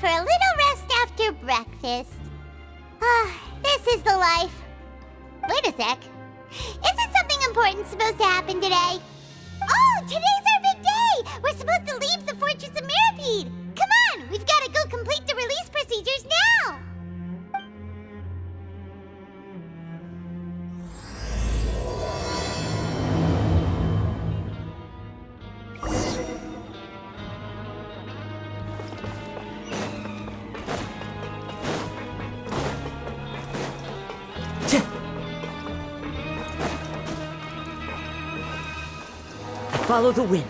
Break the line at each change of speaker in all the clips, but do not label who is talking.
for a little rest after breakfast. This is the life. Wait a sec. Isn't something important supposed to happen today? Oh, today's our big day! We're supposed to leave the Fortress of Mirapede! Come on, we've got to go complete the release procedures now!
Follow the wind.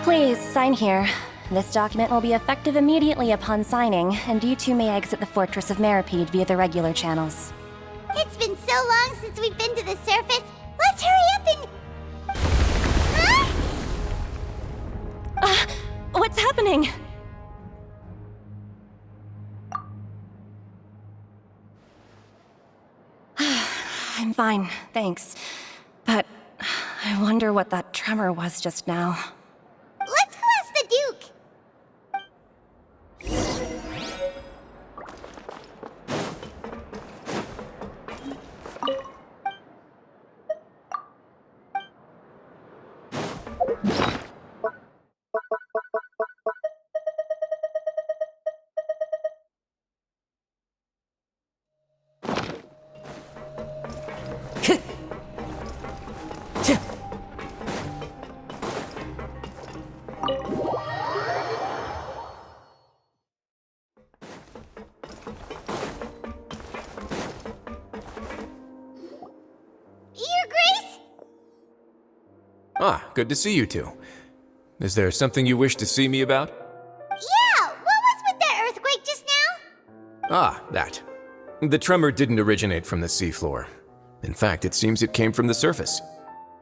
Please, sign here. This document will be effective immediately upon signing, and you two may exit the Fortress of Mirapede via the regular channels.
It's been so long since we've been to the surface. Let's hurry up and... Huh?
What's happening? I'm fine, thanks. But I wonder what that tremor was just now.
Let's go ask the Duke!
Ah, good to see you two. Is there something you wish to see me about?
Yeah, what was with that earthquake just now?
Ah, that. The tremor didn't originate from the seafloor. In fact, it seems it came from the surface.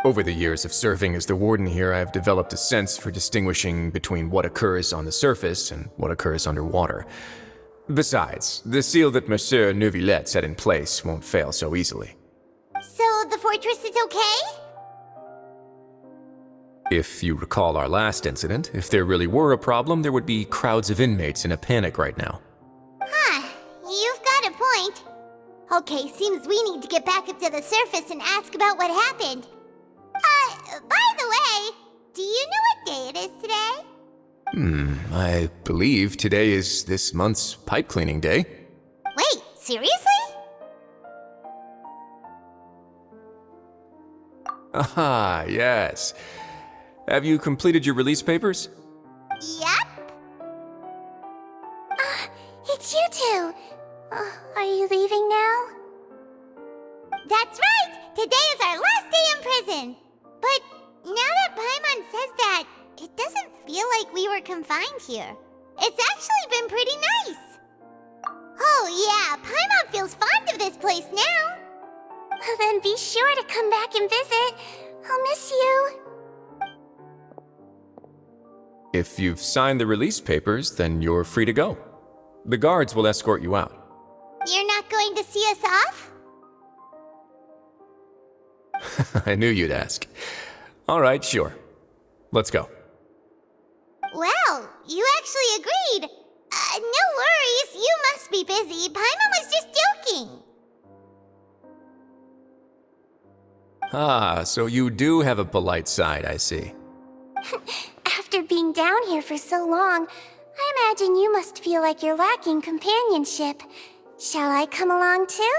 Over the years of serving as the warden here, I have developed a sense for distinguishing between what occurs on the surface and what occurs underwater. Besides, the seal that Monsieur Neuvillette set in place won't fail so easily.
So the fortress is okay?
If you recall our last incident, if there really were a problem, there would be crowds of inmates in a panic right now.
Huh, you've got a point. Okay, seems we need to get back up to the surface and ask about what happened. By the way, do you know what day it is today?
I believe today is this month's pipe cleaning day.
Wait, seriously?
Aha, yes. Have you completed your release papers?
Yep. It's you two. Are you leaving now? That's right! Today is our last day in prison! But now that Paimon says that, it doesn't feel like we were confined here. It's actually been pretty nice. Oh yeah, Paimon feels fond of this place now. Then be sure to come back and visit. I'll miss you.
If you've signed the release papers, then you're free to go. The guards will escort you out.
You're not going to see us off?
I knew you'd ask. All right, sure. Let's go.
Well, you actually agreed. No worries, you must be busy. Paimon was just joking.
Ah, so you do have a polite side, I see.
After being down here for so long, I imagine you must feel like you're lacking companionship. Shall I come along too?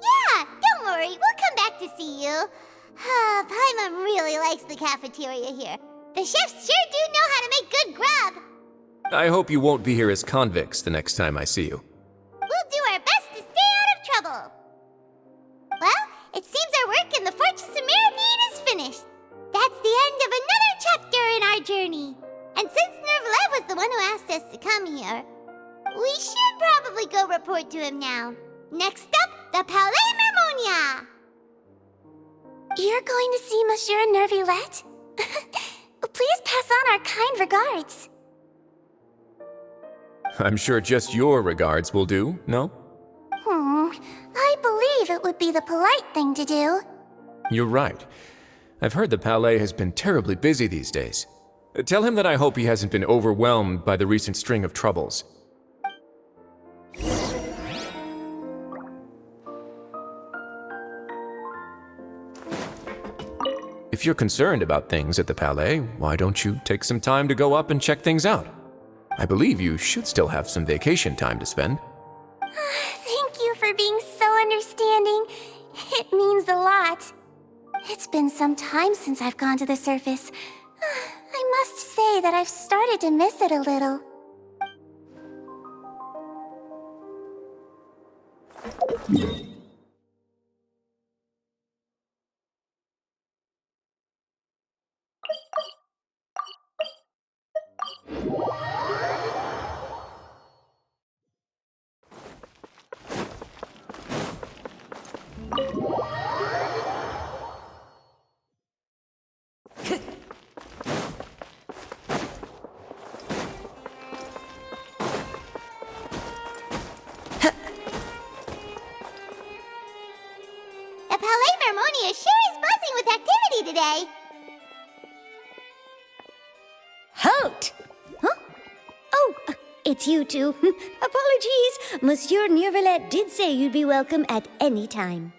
Yeah, don't worry, we'll come back to see you. Paimon really likes the cafeteria here. The chefs sure do know how to make good grub.
I hope you won't be here as convicts the next time I see you.
We'll do our best to stay out of trouble. Well, it seems our work in the Fortress of Mirapede is finished. That's the end of another chapter in our journey. And since Neuvillette was the one who asked us to come here, we should probably go report to him now. Next up, the Palais Mermonia. You're going to see Monsieur Neuvillette? Please pass on our kind regards.
I'm sure just your regards will do, no?
it would be the polite thing to do.
You're right. I've heard the Palais has been terribly busy these days. Tell him that I hope he hasn't been overwhelmed by the recent string of troubles. If you're concerned about things at the Palais, why don't you take some time to go up and check things out? I believe you should still have some vacation time to spend.
Thank you for being so understanding. It means a lot. It's been some time since I've gone to the surface. I must say that I've started to miss it a little. The Palais Mermonia sure is buzzing with activity today.
Halt! Huh? Oh, it's you two. Apologies. Monsieur Neuvillette did say you'd be welcome at any time.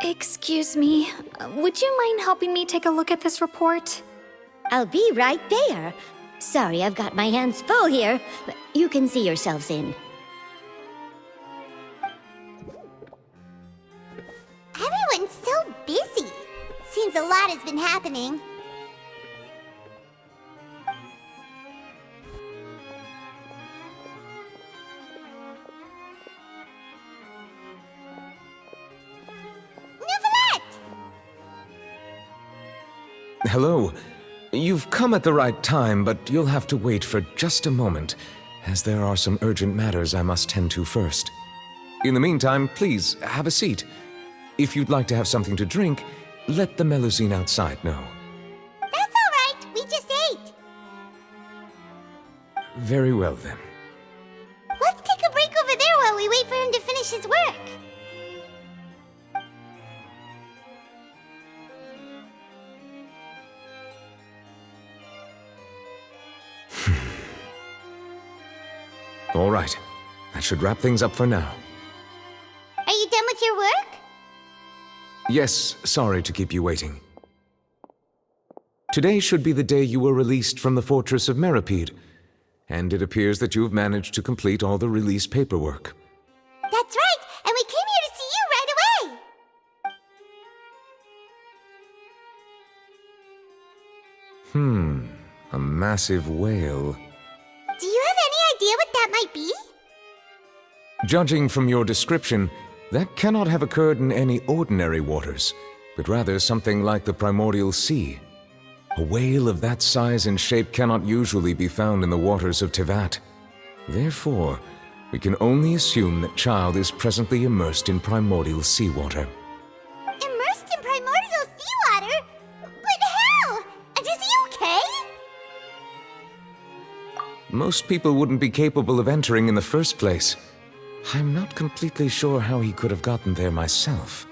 Excuse me, would you mind helping me take a look at this report?
I'll be right there. Sorry, I've got my hands full here. You can see yourselves in.
Everyone's so busy. Seems a lot has been happening. Neuvillette!
Hello. You've come at the right time, but you'll have to wait for just a moment, as there are some urgent matters I must tend to first. In the meantime, please, have a seat. If you'd like to have something to drink, let the Melusine outside know.
That's all right. We just ate.
Very well, then.
Let's take a break over there while we wait for him to finish his work.
All right. That should wrap things up for now.
Are you done with your work?
Yes, sorry to keep you waiting. Today should be the day you were released from the Fortress of Meripede, and it appears that you have managed to complete all the release paperwork.
That's right, and we came here to see you right away.
A massive whale.
Do you have any idea what that might be?
Judging from your description, that cannot have occurred in any ordinary waters, but rather something like the primordial sea. A whale of that size and shape cannot usually be found in the waters of Tevat. Therefore, we can only assume that Child is presently immersed in primordial seawater.
Immersed in primordial seawater? But how? And is he okay?
Most people wouldn't be capable of entering in the first place. I'm not completely sure how he could have gotten there myself.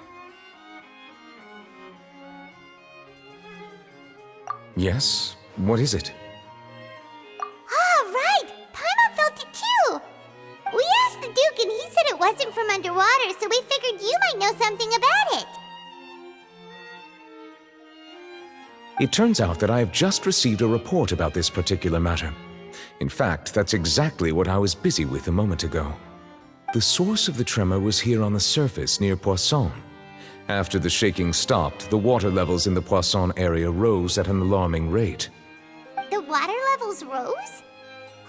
Yes? What is it?
Ah, right! Paimon felt it too! We asked the Duke and he said it wasn't from underwater, so we figured you might know something about it.
It turns out that I have just received a report about this particular matter. In fact, that's exactly what I was busy with a moment ago. The source of the tremor was here on the surface near Poisson. After the shaking stopped, the water levels in the Poisson area rose at an alarming rate.
The water levels rose?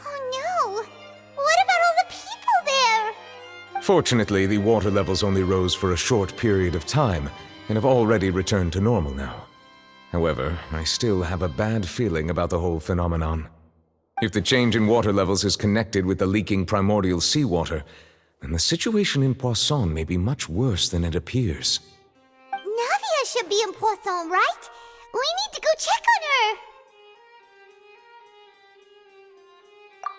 Oh no! What about all the people there?
Fortunately, the water levels only rose for a short period of time and have already returned to normal now. However, I still have a bad feeling about the whole phenomenon. If the change in water levels is connected with the leaking primordial seawater, then the situation in Poisson may be much worse than it appears.
Navia should be in Poisson, right? We need to go check on her!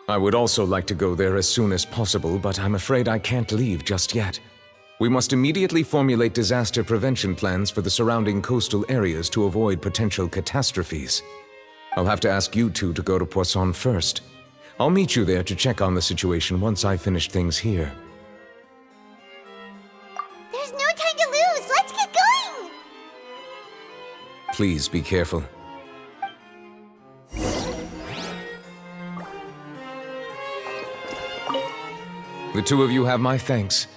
I would also like to go there as soon as possible, but I'm afraid I can't leave just yet. We must immediately formulate disaster prevention plans for the surrounding coastal areas to avoid potential catastrophes. I'll have to ask you two to go to Poisson first. I'll meet you there to check on the situation once I finish things here.
There's no time to lose. Let's get going.
Please be careful. The two of you have my thanks.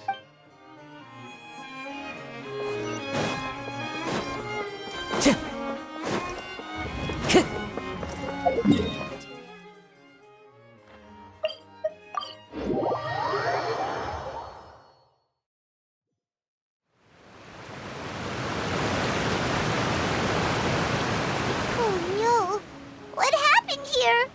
Oh no. What happened here?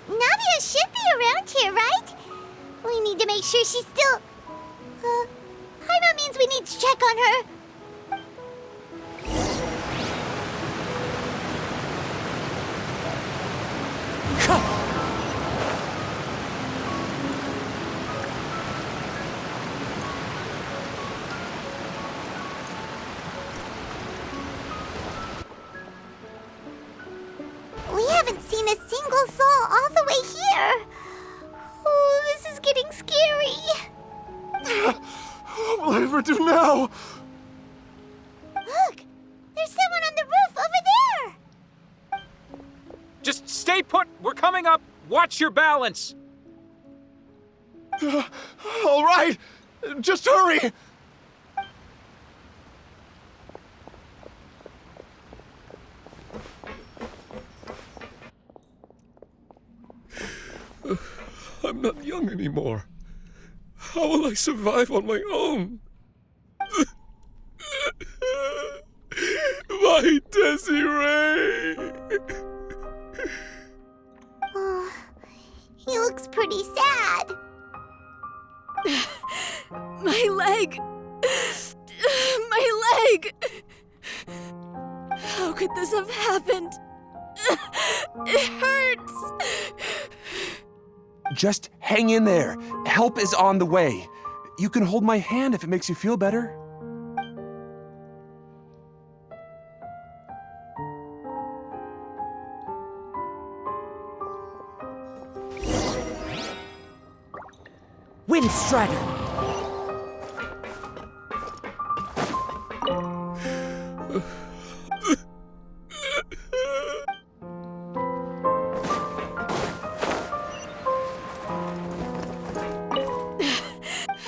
Navia should be around here, right? We need to make sure she's still... Paimon means we need to check on her. We haven't seen a single soul all the way here. Oh, this is getting scary.
What will I ever do now?
Look, there's someone on the roof over there.
Just stay put! We're coming up! Watch your balance!
All right, just hurry. I'm not young anymore. How will I survive on my own? My Desiree!
Oh, he looks pretty sad.
My leg! My leg! How could this have happened? It hurts!
Just hang in there. Help is on the way. You can hold my hand if it makes you feel better.
Wind Strider!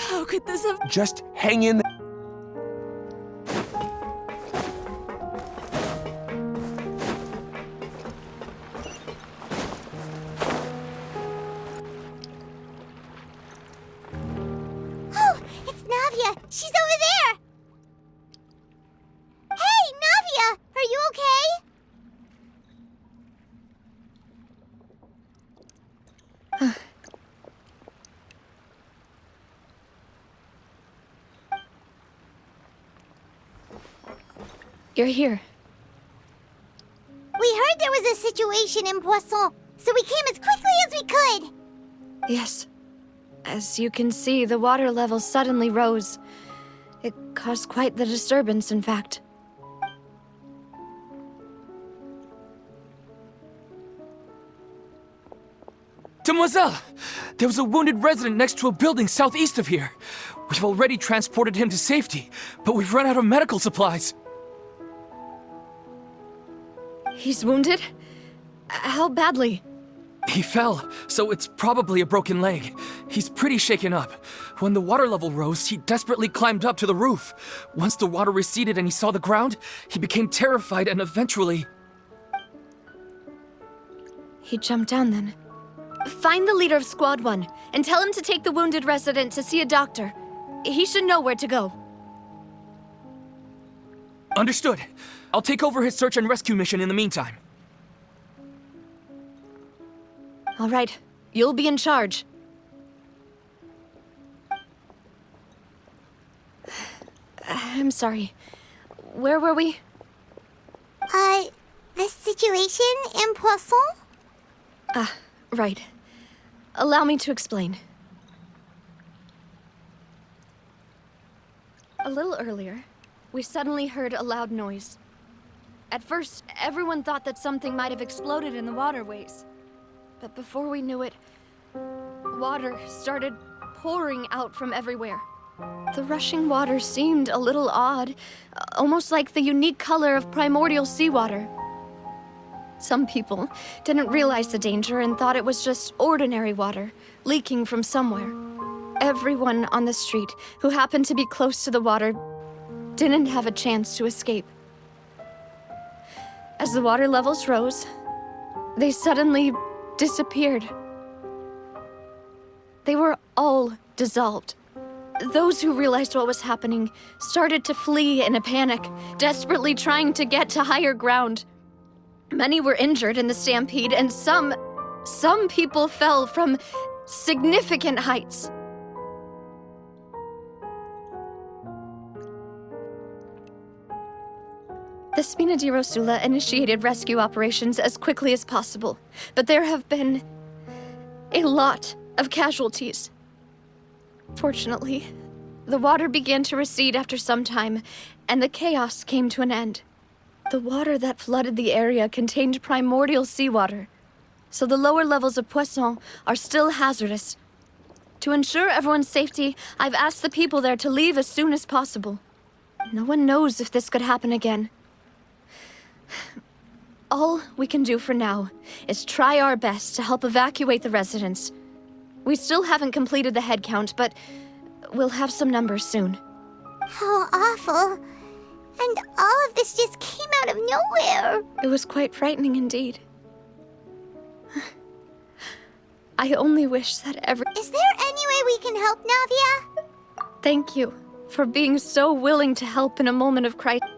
How could this have...
Just hang in there.
Oh, it's Navia. She's over there. Hey, Navia, are you okay?
You're here.
We heard there was a situation in Poisson, so we came as quickly as we could.
Yes. As you can see, the water level suddenly rose. It caused quite the disturbance, in fact.
Demoiselle! There was a wounded resident next to a building southeast of here. We've already transported him to safety, but we've run out of medical supplies.
He's wounded? How badly?
He fell, so it's probably a broken leg. He's pretty shaken up. When the water level rose, he desperately climbed up to the roof. Once the water receded and he saw the ground, he became terrified and eventually...
He jumped down then. Find the leader of Squad 1 and tell him to take the wounded resident to see a doctor. He should know where to go.
Understood. I'll take over his search and rescue mission in the meantime.
All right, you'll be in charge. I'm sorry. Where were we?
The situation in Poisson?
Right. Allow me to explain. A little earlier, we suddenly heard a loud noise. At first, everyone thought that something might have exploded in the waterways. But before we knew it, water started pouring out from everywhere. The rushing water seemed a little odd, almost like the unique color of primordial seawater. Some people didn't realize the danger and thought it was just ordinary water, leaking from somewhere. Everyone on the street who happened to be close to the water didn't have a chance to escape. As the water levels rose, they suddenly disappeared. They were all dissolved. Those who realized what was happening started to flee in a panic, desperately trying to get to higher ground. Many were injured in the stampede, and some people fell from significant heights. The Spina di Rosula initiated rescue operations as quickly as possible, but there have been a lot of casualties. Fortunately, the water began to recede after some time, and the chaos came to an end. The water that flooded the area contained primordial seawater, so the lower levels of Poisson are still hazardous. To ensure everyone's safety, I've asked the people there to leave as soon as possible. No one knows if this could happen again. All we can do for now is try our best to help evacuate the residents. We still haven't completed the head count, but we'll have some numbers soon.
How awful. And all of this just came out of nowhere.
It was quite frightening indeed. I only wish that
Is there any way we can help, Navia?
Thank you for being so willing to help in a moment of crisis.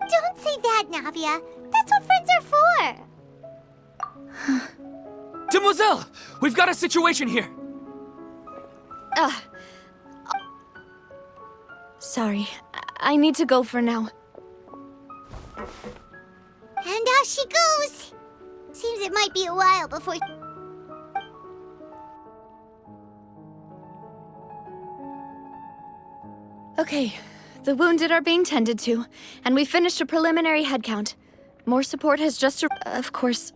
Don't say that, Navia. That's what friends are for.
Demoiselle! We've got a situation here!
Sorry. I need to go for now.
And off she goes. Seems it might be a while before...
Okay, the wounded are being tended to, and we finished a preliminary head count. More support has just... Of course,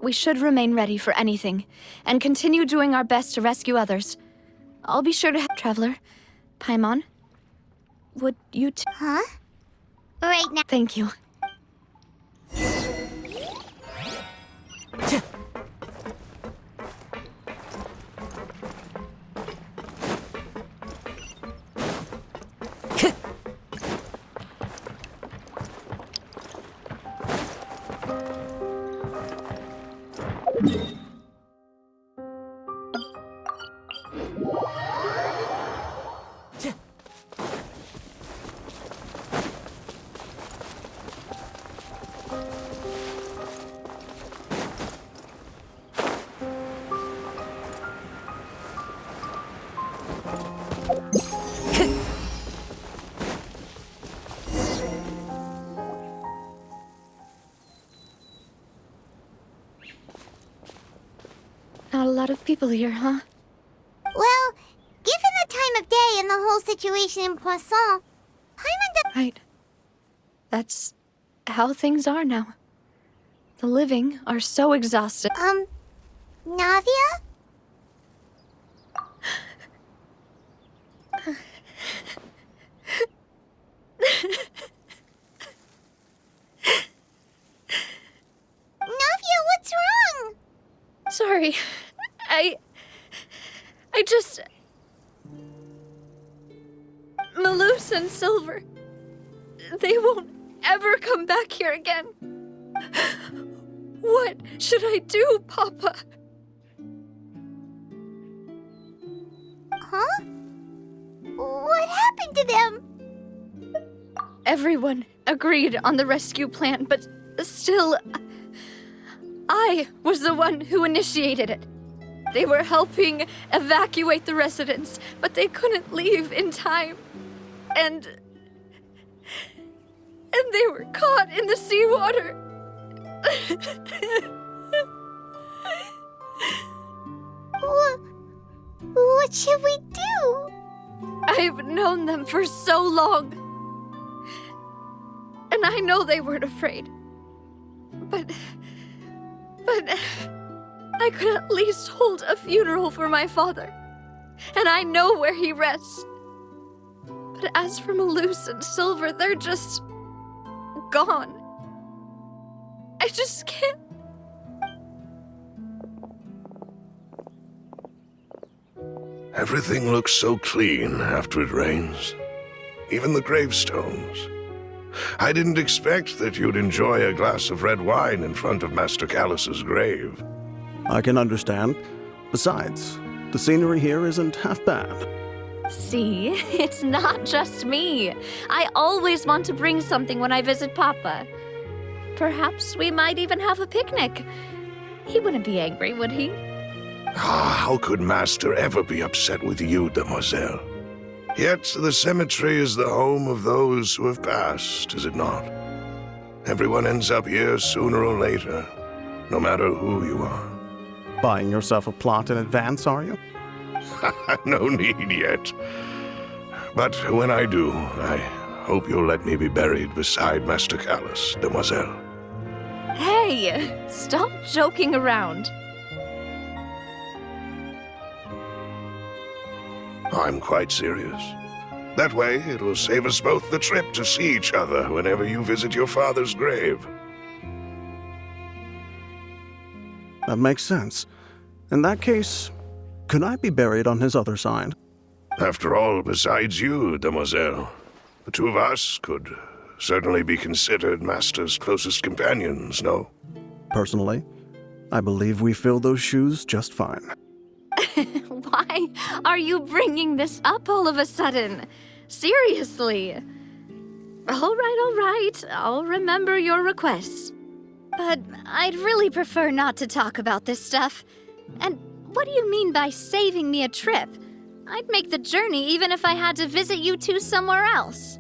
we should remain ready for anything, and continue doing our best to rescue others. I'll be sure to... Traveler, Paimon, would you
Huh? Right now.
Thank you. Not a lot of people here, huh?
Well, given the time of day and the whole situation in Poisson,
Right. That's how things are now. The living are so exhausted.
Navia? Navia, what's wrong?
Sorry. I just... Malus and Silver, they won't ever come back here again. What should I do, Papa?
Huh? What happened to them?
Everyone agreed on the rescue plan, but still, I was the one who initiated it. They were helping evacuate the residents, but they couldn't leave in time. and they were caught in the seawater.
What should we do?
I've known them for so long. And I know they weren't afraid. But I could at least hold a funeral for my father. And I know where he rests. But as for Malus and Silver, they're just gone. I just can't.
Everything looks so clean after it rains. Even the gravestones. I didn't expect that you'd enjoy a glass of red wine in front of Master Callus's grave.
I can understand. Besides, the scenery here isn't half bad.
See, it's not just me. I always want to bring something when I visit Papa. Perhaps we might even have a picnic. He wouldn't be angry, would he?
How could Master ever be upset with you, Demoiselle? Yet the cemetery is the home of those who have passed, is it not? Everyone ends up here sooner or later, no matter who you are.
Buying yourself a plot in advance, are you?
No need yet. But when I do, I hope you'll let me be buried beside Master Callus, Demoiselle.
Hey, stop joking around.
I'm quite serious. That way, it will save us both the trip to see each other whenever you visit your father's grave.
That makes sense. In that case, could I be buried on his other side?
After all, besides you, Demoiselle, the two of us could certainly be considered Master's closest companions, no?
Personally, I believe we fill those shoes just fine.
Why are you bringing this up all of a sudden? Seriously. All right. I'll remember your requests.
But I'd really prefer not to talk about this stuff. And what do you mean by saving me a trip? I'd make the journey even if I had to visit you two somewhere else.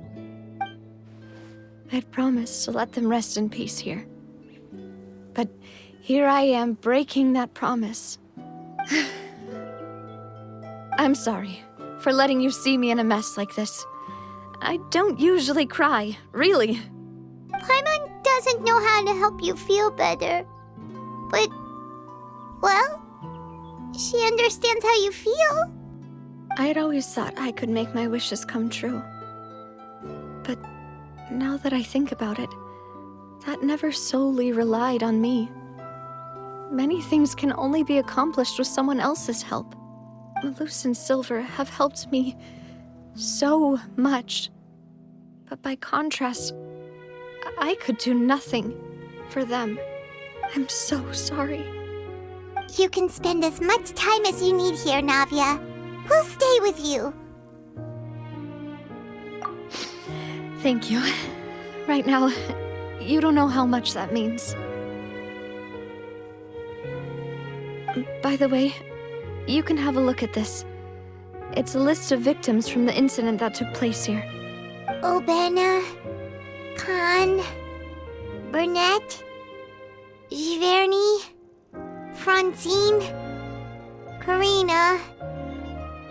I'd promised to let them rest in peace here. But here I am breaking that promise. I'm sorry for letting you see me in a mess like this. I don't usually cry, really.
Paimon doesn't know how to help you feel better. But, well, she understands how you feel.
I had always thought I could make my wishes come true. But now that I think about it, that never solely relied on me. Many things can only be accomplished with someone else's help. Malus and Silver have helped me so much. But by contrast, I could do nothing for them. I'm so sorry.
You can spend as much time as you need here, Navia. We'll stay with you.
Thank you. Right now, you don't know how much that means. By the way, you can have a look at this. It's a list of victims from the incident that took place here.
Obena, Khan, Burnett, Giverny, Francine, Karina,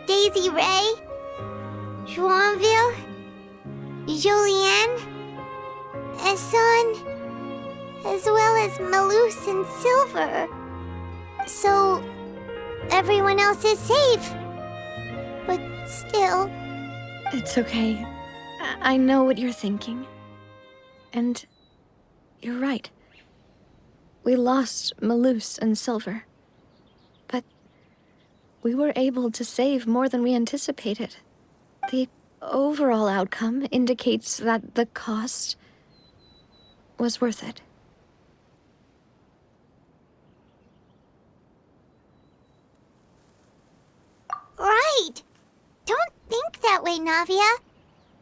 Daisy Ray, Joinville, Jolianne, Esson, as well as Malus and Silver. So, everyone else is safe. But still...
It's okay. I know what you're thinking. And you're right. We lost Malus and Silver. But we were able to save more than we anticipated. The overall outcome indicates that the cost was worth it.
Right! Don't think that way, Navia.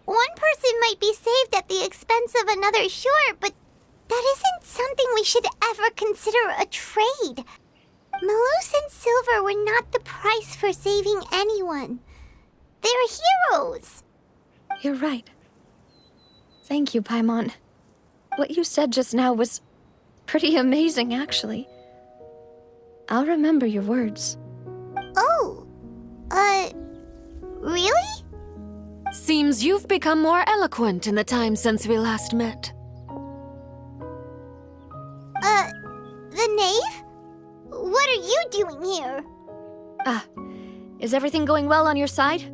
One person might be saved at the expense of another, sure, but that isn't something we should ever consider a trade. Malus and Silver were not the price for saving anyone. They're heroes.
You're right. Thank you, Paimon. What you said just now was pretty amazing, actually. I'll remember your words.
Oh, really?
Seems you've become more eloquent in the time since we last met.
The knave? What are you doing here?
Is everything going well on your side?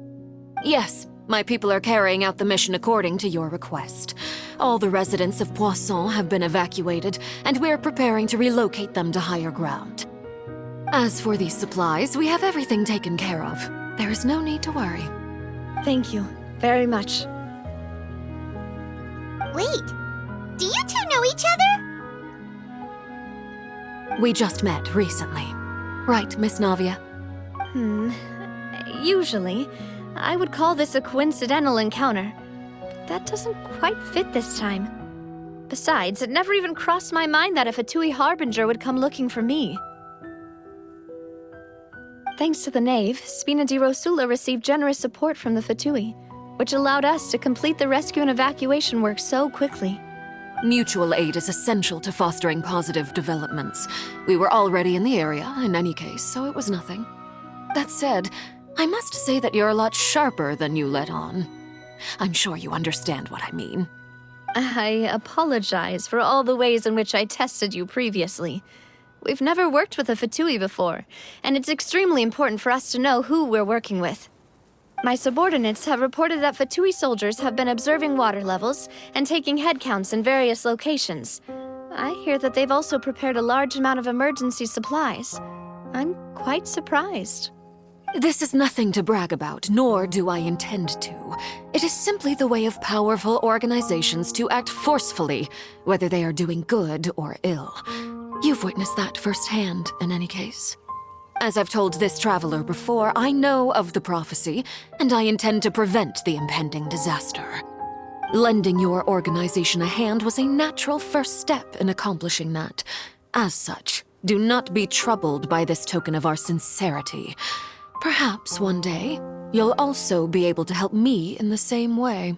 Yes, my people are carrying out the mission according to your request. All the residents of Poisson have been evacuated, and we're preparing to relocate them to higher ground. As for these supplies, we have everything taken care of. There is no need to worry.
Thank you very much.
Wait, do you two know each other?
We just met recently. Right, Miss Navia?
Usually, I would call this a coincidental encounter. But that doesn't quite fit this time. Besides, it never even crossed my mind that a Fatui Harbinger would come looking for me. Thanks to the knave, Spina di Rosula received generous support from the Fatui, which allowed us to complete the rescue and evacuation work so quickly.
Mutual aid is essential to fostering positive developments. We were already in the area, in any case, so it was nothing. That said, I must say that you're a lot sharper than you let on. I'm sure you understand what I mean.
I apologize for all the ways in which I tested you previously. We've never worked with a Fatui before, and it's extremely important for us to know who we're working with. My subordinates have reported that Fatui soldiers have been observing water levels and taking head counts in various locations. I hear that they've also prepared a large amount of emergency supplies. I'm quite surprised.
This is nothing to brag about, nor do I intend to. It is simply the way of powerful organizations to act forcefully, whether they are doing good or ill. You've witnessed that firsthand, in any case. As I've told this traveler before, I know of the prophecy, and I intend to prevent the impending disaster. Lending your organization a hand was a natural first step in accomplishing that. As such, do not be troubled by this token of our sincerity. Perhaps one day, you'll also be able to help me in the same way.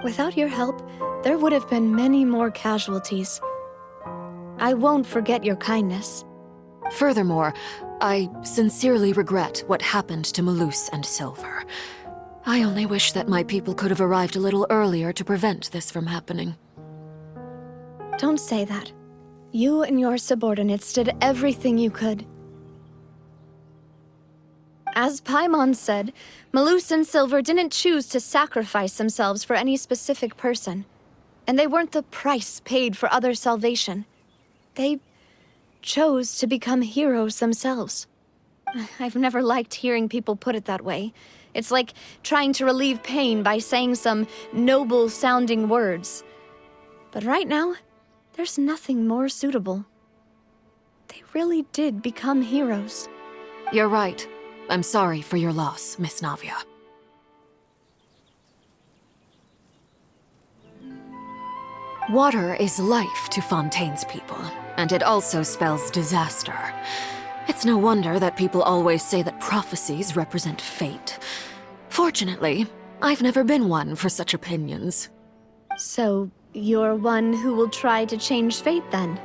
Without your help, there would have been many more casualties. I won't forget your kindness.
Furthermore, I sincerely regret what happened to Malus and Silver. I only wish that my people could have arrived a little earlier to prevent this from happening.
Don't say that. You and your subordinates did everything you could. As Paimon said, Malus and Silver didn't choose to sacrifice themselves for any specific person. And they weren't the price paid for other salvation. They chose to become heroes themselves. I've never liked hearing people put it that way. It's like trying to relieve pain by saying some noble-sounding words. But right now, there's nothing more suitable. They really did become heroes.
You're right. I'm sorry for your loss, Miss Navia. Water is life to Fontaine's people, and it also spells disaster. It's no wonder that people always say that prophecies represent fate. Fortunately, I've never been one for such opinions.
So, you're one who will try to change fate, then?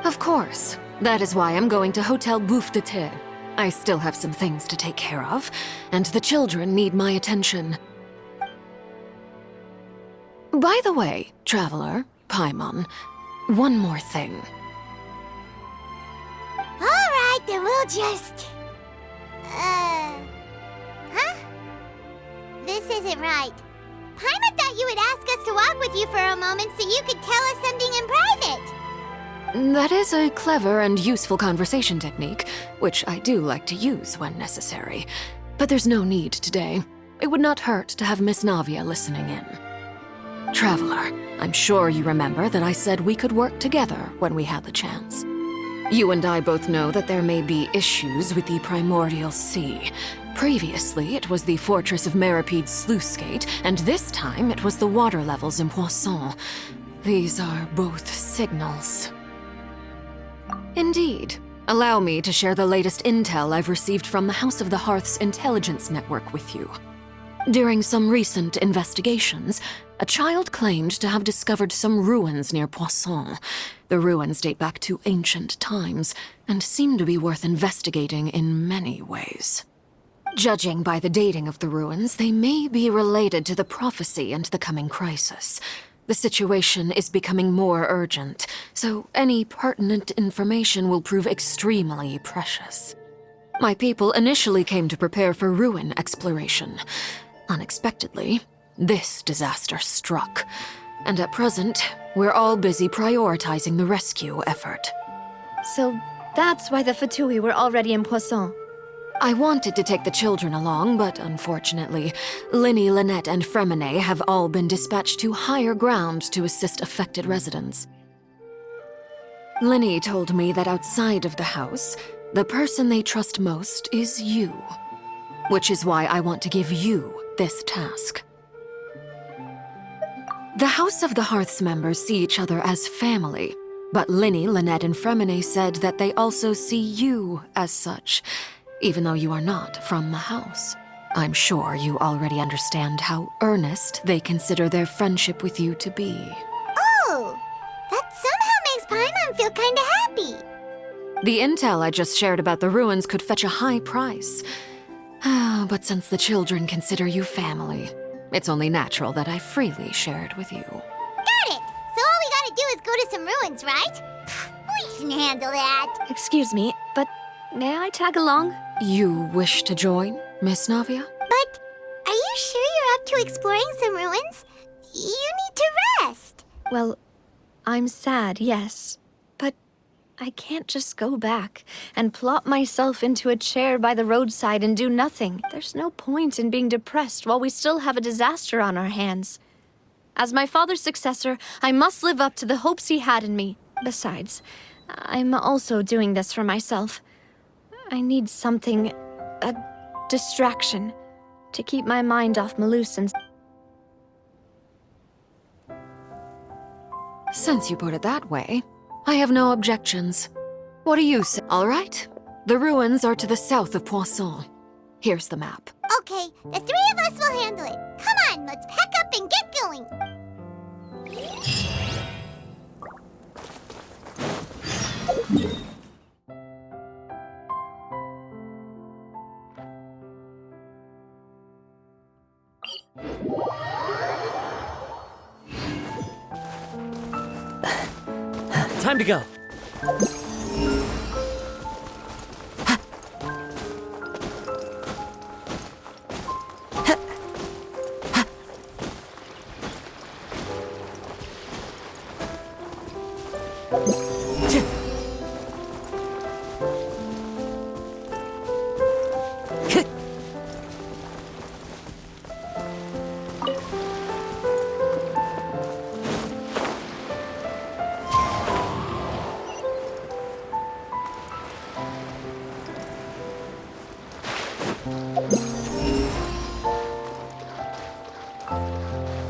Of course. That is why I'm going to Hotel Bouffe de Thé. I still have some things to take care of, and the children need my attention. By the way, traveler, Paimon, one more thing.
Alright, then we'll just... Huh? This isn't right. Paimon thought you would ask us to walk with you for a moment so you could tell us something in private.
That is a clever and useful conversation technique, which I do like to use when necessary. But there's no need today. It would not hurt to have Miss Navia listening in. Traveler, I'm sure you remember that I said we could work together when we had the chance. You and I both know that there may be issues with the Primordial Sea. Previously, it was the fortress of Meripede's sluice gate, and this time it was the water levels in Poisson. These are both signals. Indeed. Allow me to share the latest intel I've received from the House of the Hearth's intelligence network with you. During some recent investigations, a child claimed to have discovered some ruins near Poisson. The ruins date back to ancient times and seem to be worth investigating in many ways. Judging by the dating of the ruins, they may be related to the prophecy and the coming crisis. The situation is becoming more urgent, so any pertinent information will prove extremely precious. My people initially came to prepare for ruin exploration. Unexpectedly, this disaster struck, and at present, we're all busy prioritizing the rescue effort.
So that's why the Fatui were already in Poisson.
I wanted to take the children along, but unfortunately, Linny, Lynette, and Fremine have all been dispatched to higher ground to assist affected residents. Linny told me that outside of the house, the person they trust most is you, which is why I want to give you this task. The House of the Hearth's members see each other as family, but Linny, Lynette, and Fremine said that they also see you as such, even though you are not from the house. I'm sure you already understand how earnest they consider their friendship with you to be.
Oh, that somehow makes Paimon feel kinda happy.
The intel I just shared about the ruins could fetch a high price. But since the children consider you family, it's only natural that I freely share it with you.
Got it! So all we gotta do is go to some ruins, right? We can handle that.
Excuse me, but may I tag along?
You wish to join, Miss Navia?
But are you sure you're up to exploring some ruins? You need to rest.
Well, I'm sad, yes. But I can't just go back and plop myself into a chair by the roadside and do nothing. There's no point in being depressed while we still have a disaster on our hands. As my father's successor, I must live up to the hopes he had in me. Besides, I'm also doing this for myself. I need something, a distraction, to keep my mind off Melusine.
Since you put it that way, I have no objections. What do you say? All right. The ruins are to the south of Poisson. Here's the map.
Okay, the three of us will handle it. Come on, let's pack up and get going.
Time to go.